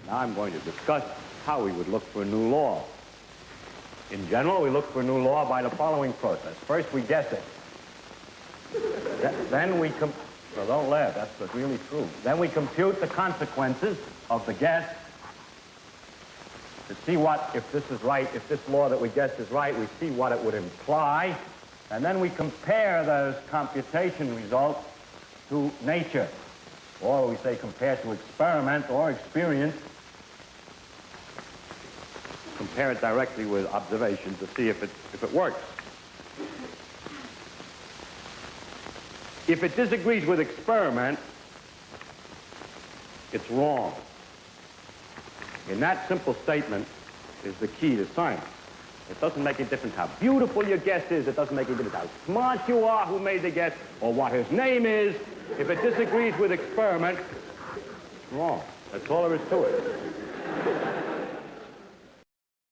Now I'm going to discuss how we would look for a new law. In general, we look for a new law by the following process. First, we guess it. Then we so don't laugh, that's what's really true. Then we compute the consequences of the guess to see what, if this is right, if this law that we guessed is right, we see what it would imply. And then we compare those computation results to nature. Or we say compare to experiment or experience. Compare it directly with observation to see if it works. If it disagrees with experiment, it's wrong. And that simple statement is the key to science. It doesn't make a difference how beautiful your guess is. It doesn't make a difference how smart you are who made the guess or what his name is. If it disagrees with experiment, it's wrong. That's all there is to it.